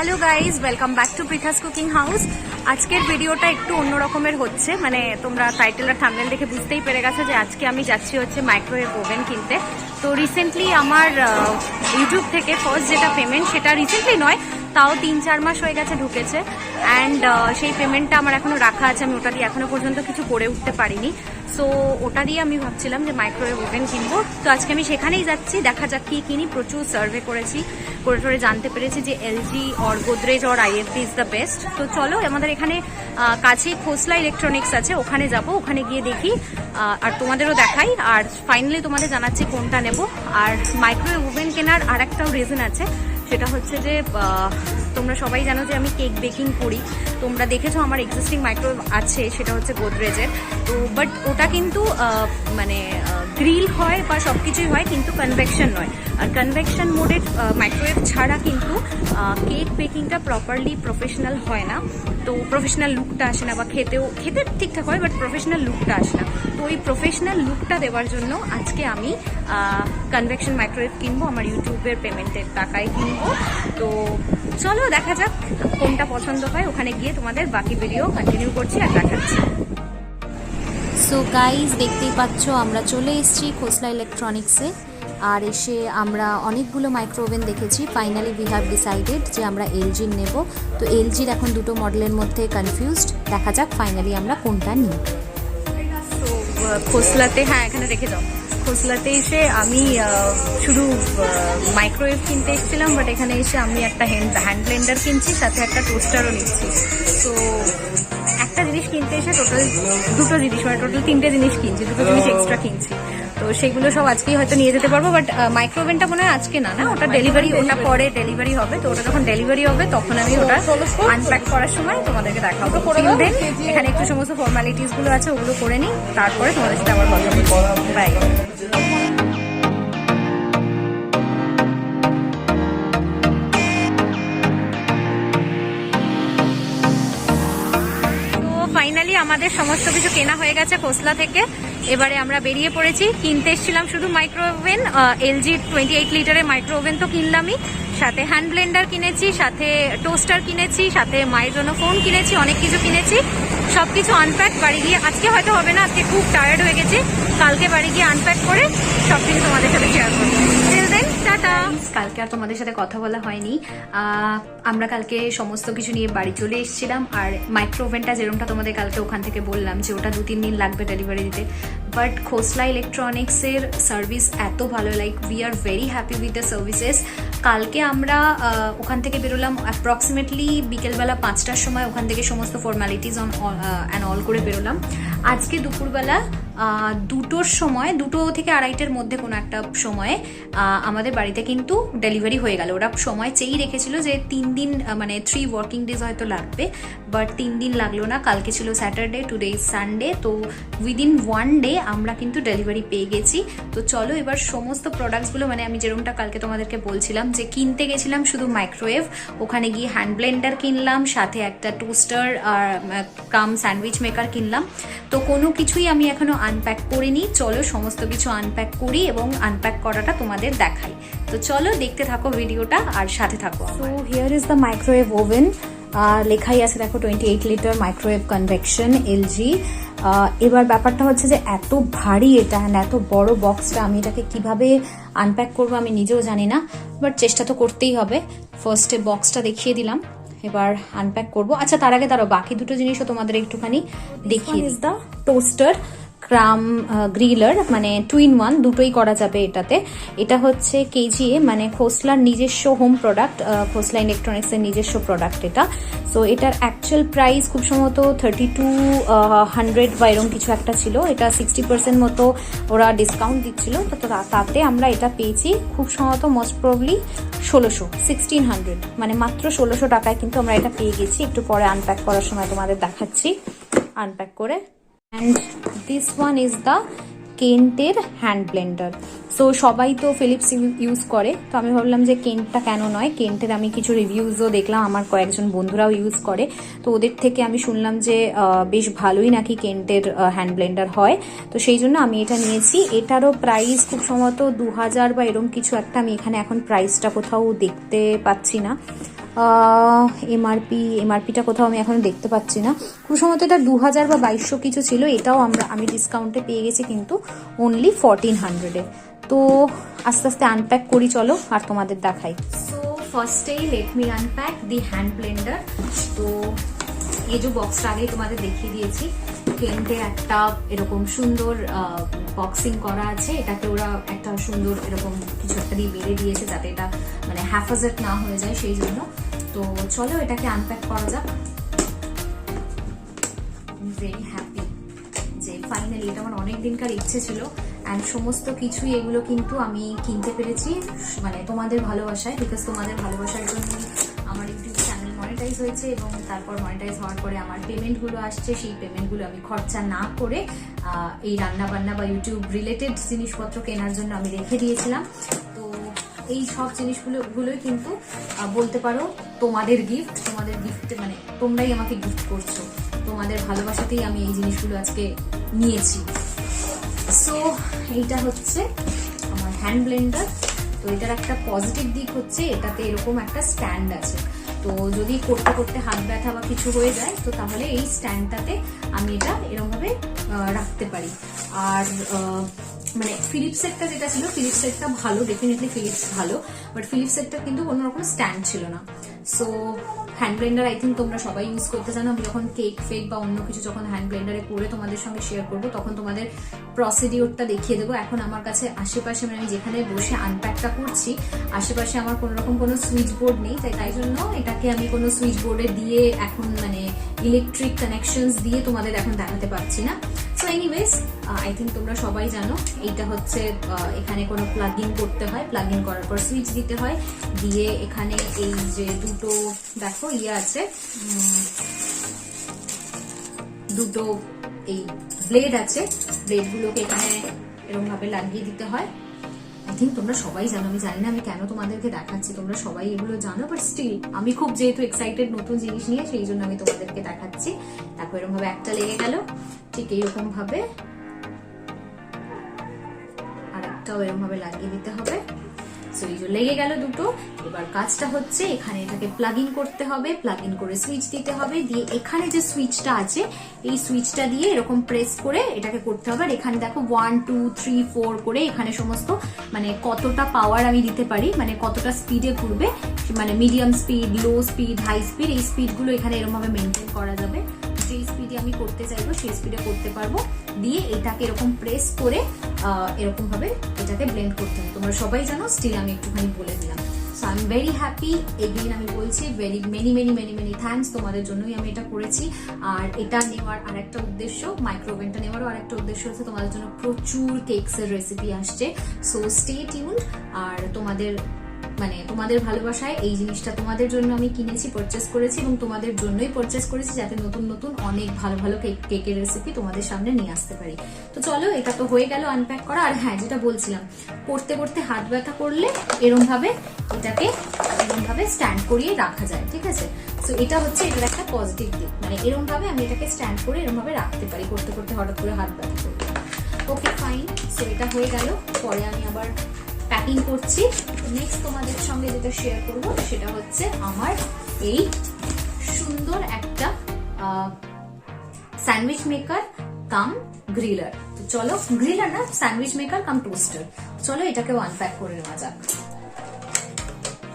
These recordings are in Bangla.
Hello guys, welcome back to Pritha's cooking house. আজকের ভিডিওটা একটু অন্য রকমের হচ্ছে, মানে তোমরা টাইটেল আর থাম্বনেল দেখে বুঝতেই পেরে গেছো যে আজকে আমি যাচ্ছি হচ্ছে মাইক্রোওয়েভ ওভেন কিনতে। তো রিসেন্টলি আমার ইউটিউব থেকে ফার্স্ট যেটা পেমেন্ট, সেটা রিসেন্টলি নয়, তাও 3-4 মাস হয়ে গেছে ঢুকেছে। অ্যান্ড সেই পেমেন্টটা আমার এখনও রাখা আছে, আমি ওটা দিয়ে এখনও পর্যন্ত কিছু করে উঠতে পারিনি। সো ওটা দিয়ে আমি ভাবছিলাম যে মাইক্রোওয়েভ ওভেন কিনবো। তো আজকে আমি সেখানেই যাচ্ছি, দেখা যাক কী কিনি। প্রচুর সার্ভে করেছি, করে জানতে পেরেছি যে LG or Godrej or IFB is the best. তো চলো, আমাদের এখানে কাছেই খোসলা ইলেকট্রনিক্স আছে, ওখানে যাব, ওখানে গিয়ে দেখি আর তোমাদেরও দেখাই, আর ফাইনালি তোমাদের জানাচ্ছি কোনটা নেব। আর মাইক্রোওয়েভ ওভেন কেনার আর একটাও রিজন আছে, সেটা হচ্ছে যে তোমরা সবাই জানো যে আমি কেক বেকিং করি। তোমরা দেখেছো আমার এক্সিস্টিং মাইক্রোওয়েভ আছে, সেটা হচ্ছে গোদরেজের। তো বাট ওটা কিন্তু মানে গ্রিল হয় বা সব কিছুই হয়, কিন্তু কনভেকশন নয়। আর কনভেকশন মোডের মাইক্রোওয়েভ ছাড়া কিন্তু কেক বেকিংটা প্রপারলি প্রফেশনাল হয় না। তো প্রফেশনাল লুকটা আসে না, বা খেতে ঠিকঠাক হয়, বাট প্রফেশনাল লুকটা আসে না। তো ওই প্রফেশনাল লুকটা দেওয়ার জন্য আজকে আমি কনভেকশন মাইক্রোওয়েভ কিনবো, আমার ইউটিউবের পেমেন্টের টাকায় কিনবো। তো চলো দেখা যাক কোনটা পছন্দ হয়, ওখানে গিয়ে তোমাদের বাকি ভিডিও কন্টিনিউ করছি আর দেখাচ্ছি। সো গাইজ, দেখতেই পাচ্ছ আমরা চলে এসেছি খোসলা ইলেকট্রনিক্সে। আর এসে আমরা অনেকগুলো মাইক্রোওভেন দেখেছি। ফাইনালি উই হ্যাভ ডিসাইডেড যে আমরা এলজির নেব। তো এলজির এখন দুটো মডেলের মধ্যে কনফিউজড, দেখা যাক ফাইনালি আমরা কোনটা নিই। তো খোসলাতে, হ্যাঁ এখানে রেখে যাও, খোসলাতে এসে আমি শুধু মাইক্রোওয়েভ কিনতে এসেছিলাম, বাট এখানে এসে আমি একটা হ্যান্ড ব্লেন্ডার কিনছি, সাথে একটা টোস্টারও নিচ্ছি। তো একটা জিনিস কিনতে এসে টোটাল দুটো জিনিস, মানে টোটাল 3টে জিনিস কিনছি, দুটো জিনিস এক্সট্রা কিনছি। তো সেগুলো সব আজকেই হয়তো নিয়ে যেতে পারবো, বাট মাইক্রোওভেনটা মনে হয় আজকে না, ওটা ডেলিভারি, ওটা পরে ডেলিভারি হবে। তো ওটা যখন ডেলিভারি হবে তখন আমি ওটা আনপ্যাক করার সময় তোমাদেরকে দেখাবো। দেন এখানে একটু সমস্ত ফর্মালিটিস গুলো আছে, ওগুলো করে নিই, তারপরে তোমাদের সাথে আবার কথা বলবো। বাই। ফাইনালি আমাদের সমস্ত কিছু কেনা হয়ে গেছে খোসলা থেকে। এবারে আমরা বেরিয়ে পড়েছি। কিনতে এসেছিলাম শুধু মাইক্রোওভেন, এলজি 28 লিটারের মাইক্রোওভেন তো কিনলামই, সাথে হ্যান্ড ব্লেন্ডার কিনেছি, সাথে টোস্টার কিনেছি, সাথে মায়ের জন্য ফোন কিনেছি, অনেক কিছু কিনেছি। সবকিছু আনপ্যাক বাড়ি গিয়ে, আজকে হয়তো হবে না, আজকে খুব টায়ার্ড হয়ে গেছি, কালকে বাড়ি গিয়ে আনপ্যাক করে সবকিছু তোমাদের সাথে শেয়ার করবো। টাটা। কালকে আর তোমাদের সাথে কথা বলা হয়নি, আমরা কালকে সমস্ত কিছু নিয়ে বাড়ি চলে এসেছিলাম। আর মাইক্রোওভেনটা যেরকমটা তোমাদের কালকে ওখান থেকে বললাম যে ওটা 2-3 দিন লাগবে ডেলিভারি দিতে, বাট খোসলা ইলেকট্রনিক্সের সার্ভিস এত ভালো, like we are very happy with the services. কালকে আমরা ওখান থেকে বেরোলাম অ্যাপ্রক্সিমেটলি বিকেলবেলা 5টার সময়, ওখান থেকে সমস্ত ফর্মালিটিস অ্যান্ড অল করে বেরোলাম। আজকে দুপুরবেলা 2টোর সময়, 2টো থেকে 2:30টার মধ্যে কোনো একটা সময়ে আমাদের বাড়িতে কিন্তু ডেলিভারি হয়ে গেল। ওরা সময় চেয়েই রেখেছিল যে 3 দিন, মানে 3 ওয়ার্কিং ডেজ হয়তো লাগবে, বাট 3 দিন লাগলো না। কালকে ছিল স্যাটারডে, টুডে ইজ সানডে, তো উইদিন 1 ডে আমরা কিন্তু ডেলিভারি পেয়ে গেছি। তো চলো এবার সমস্ত প্রোডাক্টসগুলো, মানে আমি যেরকমটা কালকে তোমাদেরকে বলছিলাম যে কিনতে গেছিলাম শুধু মাইক্রোওয়েভ, ওখানে গিয়ে হ্যান্ড ব্লেন্ডার কিনলাম, সাথে একটা টোস্টার আর কাম স্যান্ডউইচ মেকার কিনলাম। তো কোনো কিছুই আমি এখনো আনপ্যাক করিনি, চলো সমস্ত কিছু আনপ্যাক করি এবং আনপ্যাক করাটা তোমাদের দেখাই। তো চলো দেখতে থাকো ভিডিওটা আর সাথে থাকো। So here is the microwave oven, লেখাই আছে দেখো 28 লিটার মাইক্রোওয়েভ কনভেকশন এলজি। এবার ব্যাপারটা হচ্ছে যে এত ভারী এটা, অ্যান্ড এত বড় বক্সটা, আমি এটাকে কিভাবে আনপ্যাক করবো আমি নিজেও জানি না, বাট চেষ্টা তো করতেই হবে। ফার্স্টে বক্সটা দেখিয়ে দিলাম, এবার আনপ্যাক করবো। আচ্ছা তার আগে দাঁড়াও, বাকি দুটো জিনিসও তোমাদের একটুখানি দেখিয়ে। Is the toaster crumb griller, মানে 2-in-1, দুটোই করা যাবে এটাতে। এটা হচ্ছে কেজিএ, মানে খোসলার নিজস্ব হোম প্রোডাক্ট, খোসলা ইলেকট্রনিক্সের নিজস্ব প্রোডাক্ট এটা। সো এটার অ্যাকচুয়াল প্রাইস খুব সম্ভবত 3200 বা এরকম কিছু একটা ছিল। এটা 60% মতো ওরা ডিসকাউন্ট দিচ্ছিল, তো তাতে আমরা এটা পেয়েছি খুব সম্ভবত মোস্ট প্রবলি 1600, মানে মাত্র 1600 টাকায় কিন্তু আমরা এটা পেয়ে গেছি। একটু পরে আনপ্যাক করার সময় তোমাদের দেখাচ্ছি আনপ্যাক করে। And this one is the কেন্টের হ্যান্ড ব্লেন্ডার। সো সবাই তো ফিলিপস ইউজ করে, তো আমি ভাবলাম যে কেন্টটা কেন নয়। কেন্টের আমি কিছু রিভিউজও দেখলাম, আমার কয়েকজন বন্ধুরাও ইউজ করে, তো ওদের থেকে আমি শুনলাম যে বেশ ভালোই নাকি কেন্টের হ্যান্ড ব্লেন্ডার হয়। তো সেই জন্য আমি এটা নিয়েছি। এটারও প্রাইস খুব সম্ভবত 2000 বা এরকম কিছু একটা, আমি এখানে এখন প্রাইসটা কোথাও দেখতে পাচ্ছি না। এমআরপিটা কোথাও আমি এখন দেখতে পাচ্ছি না, খুব সম্ভবত এটা 2000 বা 2200 কিছু ছিল। এটাও আমি ডিসকাউন্টে পেয়ে গেছি কিন্তু অনলি 1400-এ। তো আস্তে আস্তে আনপ্যাক করি চলো আর তোমাদের দেখাই। সো ফার্স্টেই লেট মি আনপ্যাক দি হ্যান্ড ব্লেন্ডার। তো এই যে বক্সটা আগেই তোমাদের দেখিয়ে দিয়েছি, কেন্টে একটা এরকম সুন্দর বক্সিং করা আছে, এটাকে ওরা একটা সুন্দর এরকম কিছু একটা দিয়ে বেড়ে দিয়েছে যাতে এটা মানে হ্যাফাজেট না হয়ে যায় সেই জন্য। তো চলো এটাকে আনপ্যাক করা যাক। ভেরি হ্যাপি যে ফাইনালি, এটা আমার অনেক দিনকার ইচ্ছে ছিল অ্যান্ড সমস্ত কিছুই এগুলো কিন্তু আমি কিনতে পেরেছি মানে তোমাদের ভালোবাসায়, বিকজ তোমাদের ভালোবাসার জন্য আমার ইউটিউব চ্যানেল মনিটাইজ হয়েছে এবং তারপর মনিটাইজ হওয়ার পরে আমার পেমেন্টগুলো আসছে, সেই পেমেন্টগুলো আমি খরচা না করে এই রান্না বান্না বা ইউটিউব রিলেটেড জিনিসপত্র কেনার জন্য আমি রেখে দিয়েছিলাম। তো এই সব জিনিসগুলোই কিন্তু বলতে পারো তোমাদের গিফট মানে তোমরাই আমাকে গিফট করছো, তোমাদের ভালোবাসাতেই আমি এই জিনিসগুলো আজকে নিয়েছি। সো এইটা হচ্ছে আমার হ্যান্ড ব্লেন্ডার। তো এটার একটা পজিটিভ দিক হচ্ছে এটাতে এরকম একটা স্ট্যান্ড আছে, তো যদি করতে করতে হাত ব্যথা বা কিছু হয়ে যায় তো তাহলে এই স্ট্যান্ডটাতে আমি এটা এরকমভাবে রাখতে পারি। আর মানে ফিলিপসেরটা যেটা ছিল, ফিলিপসেরটা ভালো, ডেফিনেটলি ফিলিপস ভালো, বাট ফিলিপসেরটা কিন্তু কোনো রকম স্ট্যান্ড ছিল না। So hand Blender I think তোমরা সবাই ইউজ করতে জানো। আমি যখন কেক ফেক বা অন্য কিছু যখন হ্যান্ড ব্লেন্ডারে করে তোমাদের সঙ্গে শেয়ার করবো তখন তোমাদের প্রসিডিওরটা দেখিয়ে দেবো। এখন আমার কাছে আশেপাশে মানে আমি যেখানে বসে আনপ্যাকটা করছি আশেপাশে আমার কোনো রকম কোনো সুইচ বোর্ড নেই, তাই জন্য এটাকে আমি কোনো সুইচ বোর্ডে দিয়ে এখন মানে ইলেকট্রিক কানেকশনস দিয়ে তোমাদের এখন দেখাতে পারছি না। সো এনিওয়েজ আই থিঙ্ক তোমরা সবাই জানো এইটা হচ্ছে এখানে কোনো প্লাগ ইন করতে হয়, প্লাগ ইন করার পর সুইচ দিতে হয়, দিয়ে এখানে এই যে দুটো দেখো আছে দুটো এই ব্লেড আছে, ব্লেডগুলোকে এখানে এরকম ভাবে লাগিয়ে দিতে হয়। আই থিঙ্ক তোমরা সবাই জানো, আমি জানি না আমি কেন তোমাদেরকে দেখাচ্ছি, তোমরা সবাই এগুলো জানো, বাট স্টিল আমি খুব যেহেতু এক্সাইটেড নতুন জিনিস নিয়ে সেই জন্য আমি তোমাদেরকে দেখাচ্ছি। তারপর এরকম ভাবে একটা লেগে গেল, ঠিক এইরকম ভাবে আর একটাও এরকম ভাবে লাগিয়ে দিতে হবে। সো এই যে লেগে গেল দুটো। এবার কাজটা হচ্ছে এখানে এটাকে প্লাগ ইন করতে হবে, প্লাগ ইন করে সুইচ দিতে হবে, দিয়ে এখানে যে সুইচটা আছে এই সুইচটা দিয়ে এরকম প্রেস করে এটাকে করতে হবে। আর এখানে দেখো 1 2 3 4 করে এখানে সমস্ত মানে কতটা পাওয়ার আমি দিতে পারি, মানে কতটা স্পিডে ঘুরবে, মানে medium speed, low speed, high speed, এই স্পিডগুলো এখানে এরকম ভাবে মেনটেন করা যাবে। যে স্পিডে আমি করতে চাইবো সেই স্পিডে করতে পারবো। দিয়ে এটাকে এরকম প্রেস করে এরকম ভাবে এটাকে ব্লেন্ড করতে হবে। তোমরা সবাই জানো, স্টিল আমি একটুখানি বলে দিলাম। So I am very happy. Again আমি বলছি ভেরি মেনি থ্যাঙ্কস, তোমাদের জন্যই আমি এটা করেছি। আর এটা নেওয়ার আরেকটা উদ্দেশ্য, মাইক্রোওভেনটা নেওয়ারও আরেকটা উদ্দেশ্য হচ্ছে তোমাদের জন্য প্রচুর কেকসের রেসিপি আসছে। So stay tuned. আর তোমাদের ভালোবাসায় এই জিনিসটা তোমাদের জন্য আমি কিনেছি, পারচেস করেছি এবং তোমাদের জন্যই পারচেস করেছি যাতে নতুন নতুন অনেক ভালো কেকের রেসিপি তোমাদের সামনে নিয়ে আসতে পারি। তো চলো, এটা তো হয়ে গেল আনপ্যাক করা। আর হ্যাঁ, যেটা বলছিলাম, করতে করতে হাত ব্যথা করলে এরকম ভাবে এটাকে এরকম ভাবে স্ট্যান্ড করিয়ে রাখা যায়, ঠিক আছে? সো এটা হচ্ছে এটার একটা পজিটিভ দিক, মানে এরকম ভাবে আমি এটাকে স্ট্যান্ড করে এরকম ভাবে রাখতে পারি করতে করতে হঠাৎ করে হাত ব্যথা করলে। Okay fine. সো এটা হয়ে গেল। পরে আমি আবার প্যাকিং করছি। নেক্সট তোমাদের সঙ্গে যেটা শেয়ার করব সেটা হচ্ছে আমার এই সুন্দর একটা স্যান্ডউইচ মেকার কাম গ্রিলার। তো চলো, গ্রিলার না, স্যান্ডউইচ মেকার কাম টোস্টার। চলো এটাকেও আনপ্যাক করে নেওয়া যাক।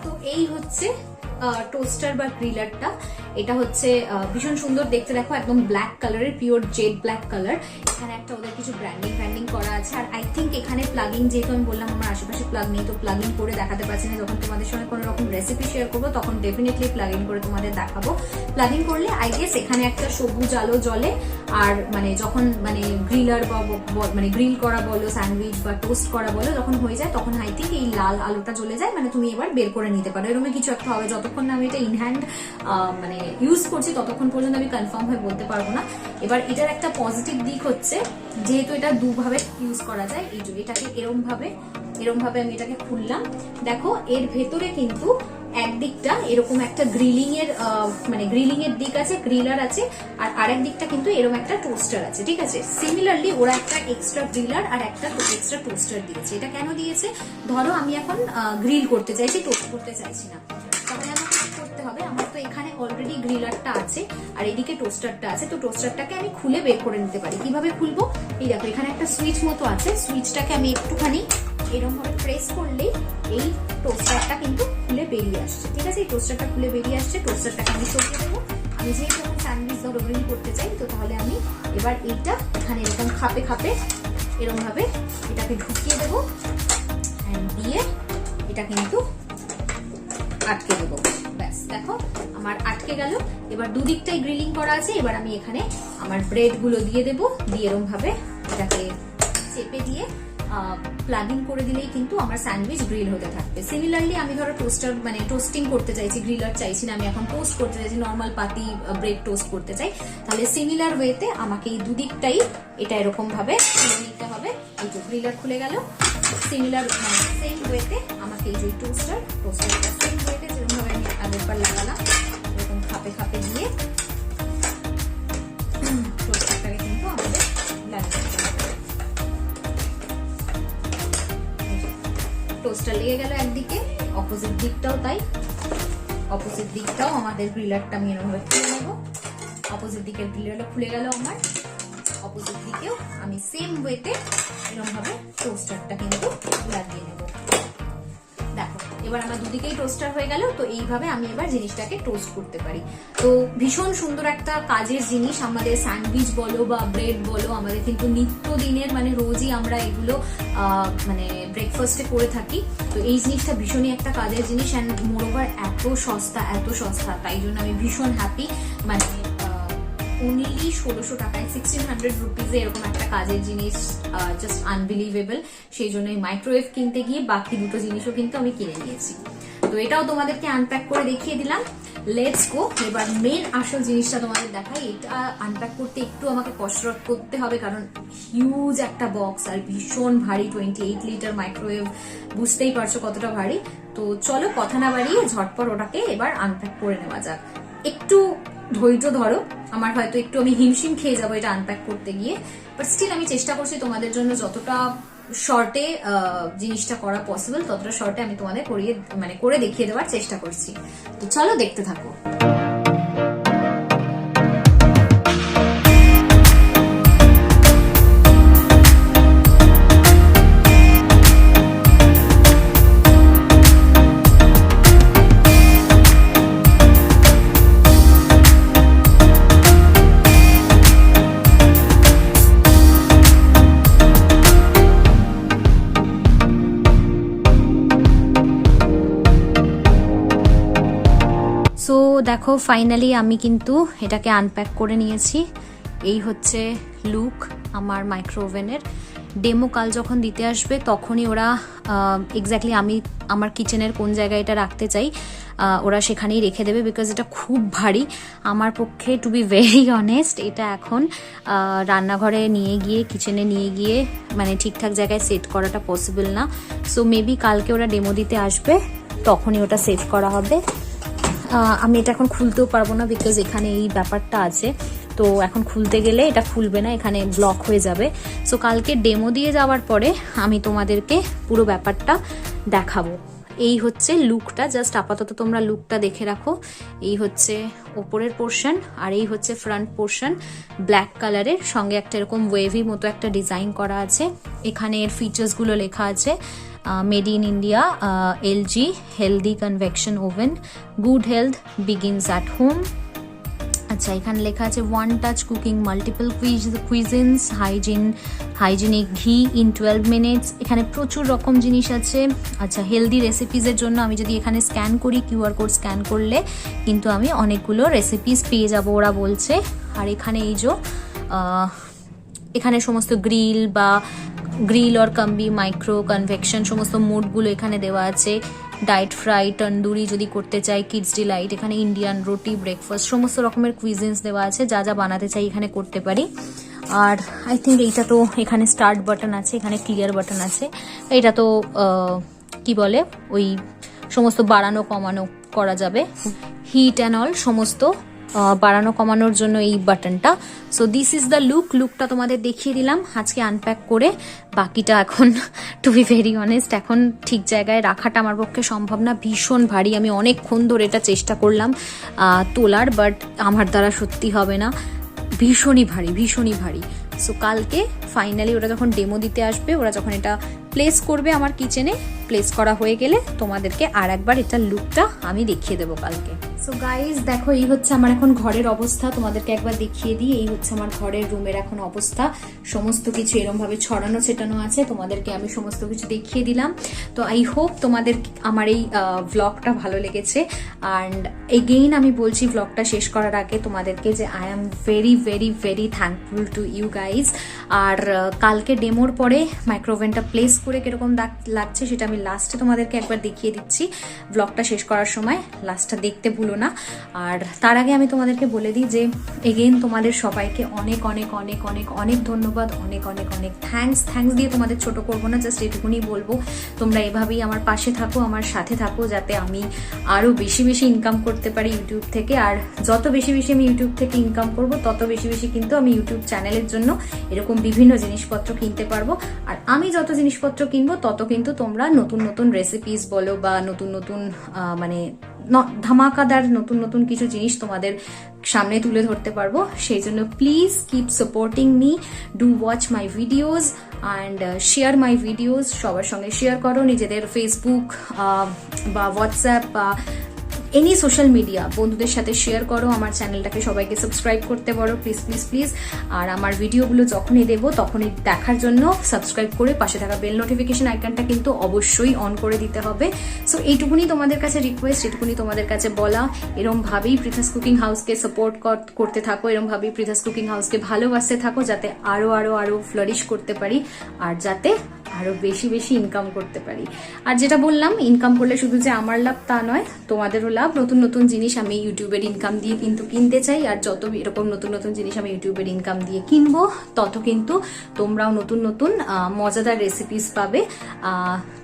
তো এই হচ্ছে টোস্টার বা গ্রিলারটা। এটা হচ্ছে ভীষণ সুন্দর দেখতে, দেখো একদম ব্ল্যাক কালারের, পিওর জেড ব্ল্যাক কালার। এখানে একটা ওদের কিছু ব্র্যান্ডিং করা আছে। আর আই থিঙ্ক এখানে প্লাগিং, যেহেতু আমি বললাম আমার আশেপাশে প্লাগ নেই, তো প্লাগিং করে দেখাতে পারছি না। যখন তোমাদের সঙ্গে কোনো রকম রেসিপি শেয়ার করবো তখন ডেফিনেটলি প্লাগিং করে তোমাদের দেখাবো। প্লাগিং করলে আই গেস এখানে একটা সবুজ আলো জ্বলে, আর মানে যখন মানে গ্রিলার বা মানে গ্রিল করা বলো, স্যান্ডউইচ বা টোস্ট করা বলো যখন হয়ে যায় তখন আই থিঙ্ক এই লাল আলোটা জ্বলে যায়, মানে তুমি এবার বের করে নিতে পারো। এরকম কিছু একটা হবে। যতক্ষণ না আমি এটা ইন হ্যান্ড মানে ইউজ করছি ততক্ষণ পর্যন্ত আমি কনফার্ম হয়ে বলতে পারবো না। এবার এটার একটা পজিটিভ দিক হচ্ছে যেহেতু এটা দুভাবে ইউজ করা যায়, এই যে এটাকে এরকম ভাবে আমি এটাকে খুললাম। দেখো এর ভেতরে কিন্তু একদিকটা এরকম একটা গ্রিলিং এর দিক আছে, গ্রিলার আছে, আর আরেক দিকটা কিন্তু এরকম একটা টোস্টার আছে, ঠিক আছে? সিমিলারলি ওরা একটা এক্সট্রা গ্রিলার আর একটা এক্সট্রা টোস্টার দিয়েছে। এটা কেন দিয়েছে? ধরো আমি এখন গ্রিল করতে চাইছি, টোস্ট করতে চাইছি না, তাহলে আমাকে কি করতে হবে। আমার তো এখানে অলরেডি গ্রিলারটা আছে আর এদিকে টোস্টারটা আছে, তো টোস্টারটাকে আমি খুলে বের করে নিতে পারি। কিভাবে খুলবো, এই দেখো এখানে একটা সুইচ মতো আছে, সুইচটাকে আমি একটুখানি এরকম ভাবে প্রেস করলেই এই টোস্টারটা কিন্তু খুলে বেরিয়ে আসছে। ঠিক আছে, এই টোস্টারটা খুলে বেরিয়ে আসছে। টোস্টারটাকে আমি সরিয়ে দেবো। আমি যেহেতু এখন স্যান্ডউইচ ধরো গ্রিল করতে চাই, তো তাহলে আমি এবার এইটা এখানে এরকম খাপে খাপে এরকম ভাবে এটাকে ঢুকিয়ে দেবো, দিয়ে এটা কিন্তু আটকে দেবো। ব্যাস দেখো আমার আটকে গেল। এবার দুদিকটাই গ্রিলিং করা আছে। এবার আমি এখানে আমার ব্রেড গুলো দিয়ে দেবো, দিয়ে এরকম ভাবে এটাকে চেপে দিয়ে প্লাগ ইন করে দিলেই কিন্তু আমার স্যান্ডউইচ গ্রিল হতে থাকবে। সিমিলারলি আমি ধরো টোস্টার মানে টোস্টিং করতে চাইছি, গ্রিলার চাইছি না, আমি এখন টোস্ট করতে চাইছি, নর্মাল পাতি ব্রেড টোস্ট করতে চাই, তাহলে সিমিলার ওয়েতে আমাকে এই দুদিকটাই এটা এরকম ভাবে খুলে নিতে হবে। এই যে গ্রিলার খুলে গেল। সিমিলার মানে সেম ওয়েতে আমাকে এই যে টোস্টারটা সেম ওয়েতে যেরকম ভাবে আমি আগেরবার লাগালাম এরকম খাপে খাপে দিয়ে টোস্টারটাকে কিন্তু আমাদের লাগিয়ে দিতে হবে। টোস্টার লেগে গেল একদিকে, অপোজিট দিকটাও তাই। অপোজিট দিকটাও আমাদের গ্রিলারটা আমি এরকম ভাবে খুলে নেবো। অপোজিট দিকের গ্রিলারটা খুলে গেল আমার। অপোজিট দিকেও আমি সেম ওয়েতে এরকম ভাবে টোস্টারটা কিন্তু লাগিয়ে নেব। দেখো এবার আমার দুদিকেই টোস্টার হয়ে গেল। তো এইভাবে আমি এবার জিনিসটাকে টোস্ট করতে পারি। তো ভীষণ সুন্দর একটা কাজের জিনিস। আমাদের স্যান্ডউইচ বলো বা ব্রেড বলো, আমাদের কিন্তু নিত্যদিনের মানে রোজই আমরা এগুলো মানে ব্রেকফাস্টে করে থাকি। তো এই জিনিসটা ভীষণই একটা কাজের জিনিস, অ্যান্ড মোরওভার এত সস্তা, তাই জন্য আমি ভীষণ হ্যাপি। মানে অনলি 1600 টাকায় 1600 রুপিজে এরকম একটা কাজের জিনিস, জাস্ট আনবিলিভেবল। সেই জন্য মাইক্রোওয়েভ কিনতে গিয়ে বাকি দুটো জিনিসও কিন্তু আমি কিনে নিয়েছি। তো এটাও তোমাদেরকে আনপ্যাক করে দেখিয়ে দিলাম। লেটস গো, এবার মেন আসল জিনিসটা তোমাদের দেখাই। এটা আনপ্যাক করতে একটু আমাকে কসরত করতে হবে, কারণ হিউজ একটা বক্স আর ভীষণ ভারী। 28 লিটার মাইক্রোওয়েভ, বুঝতেই পারছো কতটা ভারী। তো চলো কথা না বাড়িয়ে ঝটপট ওটাকে এবার আনপ্যাক করে নেওয়া যাক। একটু ধৈর্য ধরো, আমার হয়তো একটু আমি হিমশিম খেয়ে যাবো এটা আনপ্যাক করতে গিয়ে, বাট স্টিল আমি চেষ্টা করছি তোমাদের জন্য যতটা শর্টে জিনিসটা করা পসিবল ততটা শর্টে আমি তোমাদের করে দেখিয়ে দেওয়ার চেষ্টা করছি। তো চলো দেখতে থাকো। সো দেখো ফাইনালি আমি কিন্তু এটাকে আনপ্যাক করে নিয়েছি। এই হচ্ছে লুক আমার মাইক্রো ওভেনের। ডেমো কাল যখন দিতে আসবে তখনই ওরা এক্স্যাক্টলি আমি আমার কিচেনের কোন জায়গায় এটা রাখতে চাই ওরা সেখানেই রেখে দেবে, বিকজ এটা খুব ভারী। আমার পক্ষে টু বি ভেরি অনেস্ট এটা এখন রান্নাঘরে নিয়ে গিয়ে কিচেনে নিয়ে গিয়ে মানে ঠিকঠাক জায়গায় সেট করাটা পসিবল না। সো মেবি কালকে ওরা ডেমো দিতে আসবে তখনই ওটা সেট করা হবে। আমি এটা এখন খুলতেও পারবো না, বিকজ এখানে এই ব্যাপারটা আছে। তো এখন খুলতে গেলে এটা খুলবে না, এখানে ব্লক হয়ে যাবে। সো কালকে ডেমো দিয়ে যাওয়ার পরে আমি তোমাদেরকে পুরো ব্যাপারটা দেখাবো। এই হচ্ছে লুকটা, জাস্ট আপাতত তোমরা লুকটা দেখে রাখো। এই হচ্ছে ওপরের পোর্শন আর এই হচ্ছে ফ্রন্ট পোর্শন, ব্ল্যাক কালারের সঙ্গে একটা এরকম ওয়েভি মতো একটা ডিজাইন করা আছে। এখানে এর ফিচার্সগুলো লেখা আছে, made in India, LG healthy convection oven, good health begins at home. আচ্ছা এখানে লেখা আছে one touch cooking multiple কুইজিনস, hygienic ঘি ইন 12 মিনিটস। এখানে প্রচুর রকম জিনিস আছে। আচ্ছা হেলদি রেসিপিসের জন্য আমি যদি এখানে স্ক্যান করি, QR কোড স্ক্যান করলে কিন্তু আমি অনেকগুলো রেসিপিস পেয়ে যাব ওরা বলছে। আর এখানে এই যে এখানে সমস্ত grill or Kambi, micro, convection সমস্ত মোডগুলো এখানে দেওয়া আছে। ডায়েট ফ্রাই, তন্দুরি যদি করতে চাই, কিডস ডিলাইট, এখানে ইন্ডিয়ান, রুটি, ব্রেকফাস্ট সমস্ত রকমের কুইজিনস দেওয়া আছে। যা যা বানাতে চাই এখানে করতে পারি। আর আই থিঙ্ক এইটা তো এখানে স্টার্ট বাটন আছে, এখানে ক্লিয়ার বাটন আছে। এটা তো কি বলে ওই সমস্ত বাড়ানো কমানো করা যাবে। হিট অ্যান্ড অল সমস্ত বাড়ানো কমানোর জন্য এই বাটনটা। সো দিস ইজ দ্য লুকটা তোমাদের দেখিয়ে দিলাম আজকে আনপ্যাক করে। বাকিটা এখন টু বি ভেরি অনেস্ট এখন ঠিক জায়গায় রাখাটা আমার পক্ষে সম্ভব না, ভীষণ ভারী। আমি অনেকক্ষণ ধরে এটা চেষ্টা করলাম তোলার, বাট আমার দ্বারা সত্যি হবে না, ভীষণই ভারী। সো কালকে ফাইনালি ওরা যখন ডেমো দিতে আসবে, ওরা যখন এটা প্লেস করবে আমার কিচেনে, প্লেস করা হয়ে গেলে তোমাদেরকে আর একবার এটার লুকটা আমি দেখিয়ে দেবো কালকে। সো গাইজ দেখো, এই হচ্ছে আমার এখন ঘরের অবস্থা, তোমাদেরকে একবার দেখিয়ে দিই। এই হচ্ছে আমার ঘরের রুমের এখন অবস্থা, সমস্ত কিছু এরম ভাবে ছড়ানো ছেটানো আছে, তোমাদেরকে আমি সমস্ত কিছু দেখিয়ে দিলাম। তো আই হোপ তোমাদের আমার এই ভ্লগটা ভালো লেগেছে। অ্যান্ড এগেইন আমি বলছি ভ্লগটা শেষ করার আগে তোমাদেরকে যে I am very thankful to you guys. আর কালকে ডেমোর পরে মাইক্রোওভেনটা প্লেস করে কিরকম লাগছে সেটা আমি লাস্টে তোমাদেরকে একবার দেখিয়ে দিচ্ছি ব্লগটা শেষ করার সময়, লাস্টটা দেখতে ভুলো না। আর তার আগে আমি তোমাদেরকে বলে দিই যে এগেইন তোমাদের সবাইকে অনেক ধন্যবাদ, অনেক থ্যাঙ্কস দিয়ে তোমাদের ছোট করবো না, জাস্ট এটুকুনি বলবো তোমরা এভাবেই আমার পাশে থাকো, আমার সাথে থাকো, যাতে আমি আরো বেশি ইনকাম করতে পারি ইউটিউব থেকে। আর যত বেশি আমি ইউটিউব থেকে ইনকাম করব, তত বেশি কিন্তু আমি ইউটিউব চ্যানেলের জন্য এরকম বিভিন্ন জিনিসপত্র কিনতে পারবো। আর আমি যত জিনিসপত্র কিনবো তত কিন্তু তোমরা নতুন রেসিপিস বলো বা নতুন মানে ধামাকাদার নতুন কিছু জিনিস তোমাদের সামনে তুলে ধরতে পারবো। সেই জন্য please keep supporting me, do watch my videos and share my videos, সবার সঙ্গে শেয়ার করো, নিজেদের ফেসবুক বা হোয়াটসঅ্যাপ বা এনি সোশ্যাল মিডিয়া বন্ধুদের সাথে শেয়ার করো, আমার চ্যানেলটাকে সবাইকে সাবস্ক্রাইব করতে পারো প্লিজ। আর আমার ভিডিওগুলো যখনই দেবো তখনই দেখার জন্য সাবস্ক্রাইব করে পাশে থাকা বেল নোটিফিকেশন আইকনটা কিন্তু অবশ্যই অন করে দিতে হবে। সো এইটুকুনি তোমাদের কাছে রিকোয়েস্ট, এটুকুনি তোমাদের কাছে বলা। এরম ভাবেই পৃথাস কুকিং হাউসকে সাপোর্ট করতে থাকো, এরম ভাবেই পৃথাস কুকিং হাউসকে ভালোবাসতে থাকো, যাতে আরো ফ্লারিশ করতে পারি আর যাতে আরো বেশি ইনকাম করতে পারি। আর যেটা বললাম, ইনকাম করলে শুধু যে আমার লাভ তা নয়, তোমাদেরও লাভ। নতুন জিনিস আমি ইউটিউবের ইনকাম দিয়ে কিন্তু কিনতে চাই, আর যত এরকম নতুন জিনিস আমি ইউটিউবের ইনকাম দিয়ে কিনবো তত কিন্তু তোমরাও নতুন মজাদার রেসিপিস পাবে।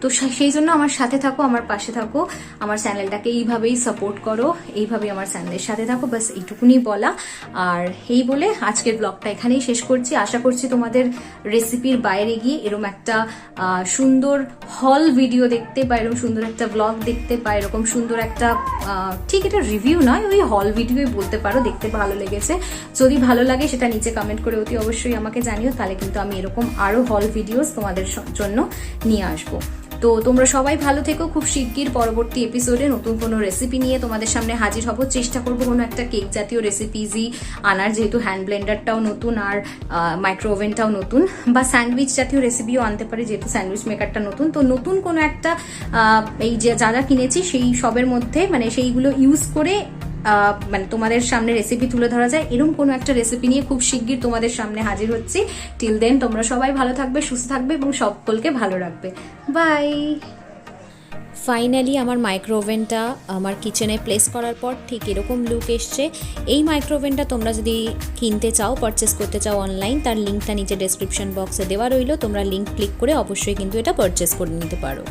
তো সেই জন্য আমার সাথে থাকো, আমার পাশে থাকো, আমার চ্যানেলটাকে এইভাবেই সাপোর্ট করো, এইভাবেই আমার চ্যানেলের সাথে থাকো, বাস এইটুকুনি বলা। আর এই বলে আজকের ব্লগটা এখানেই শেষ করছি। আশা করছি তোমাদের রেসিপির বাইরে গিয়ে এরকম একটা সুন্দর হল ভিডিও দেখতে বা এরকম সুন্দর একটা ব্লগ দেখতে বা এরকম সুন্দর একটা ঠিক এটা রিভিউ নয়, ওই হল ভিডিওই বলতে পারো, দেখতে ভালো লেগেছে। যদি ভালো লাগে সেটা নিচে কমেন্ট করে অতি অবশ্যই আমাকে জানিও, তাহলে কিন্তু আমি এরকম আরো হল ভিডিওস তোমাদের জন্য নিয়ে আসবো। তো তোমরা সবাই ভালো থেকো, খুব শিগগির পরবর্তী এপিসোডে নতুন কোনো রেসিপি নিয়ে তোমাদের সামনে হাজির হব। চেষ্টা করবো কোনো একটা কেক জাতীয় রেসিপিজই আনার, যেহেতু হ্যান্ড ব্লেন্ডারটাও নতুন আর মাইক্রো ওভেনটাও নতুন, বা স্যান্ডউইচ জাতীয় রেসিপিও আনতে পারি, যেহেতু স্যান্ডউইচ মেকারটা নতুন। তো নতুন কোনো একটা এই যে যা কিনেছি সেই সবের মধ্যে মানে সেইগুলো ইউজ করে মানে তোমাদের সামনে রেসিপি তুলে ধরা যায়, এরকম কোনো একটা রেসিপি নিয়ে খুব শিগগির তোমাদের সামনে হাজির হচ্ছি। টিল দেন তোমরা সবাই ভালো থাকবে, সুস্থ থাকবে এবং সকলকে ভালো রাখবে। বাই। ফাইনালি আমার মাইক্রো ওভেনটা আমার কিচেনে প্লেস করার পর ঠিক এরকম লুক এসছে। এই মাইক্রো ওভেনটা তোমরা যদি কিনতে চাও, পারচেস করতে চাও অনলাইন, তার লিঙ্কটা নিচে ডেসক্রিপশন বক্সে দেওয়া রইলো, তোমরা লিঙ্ক ক্লিক করে অবশ্যই কিন্তু এটা পারচেস করে নিতে পারো।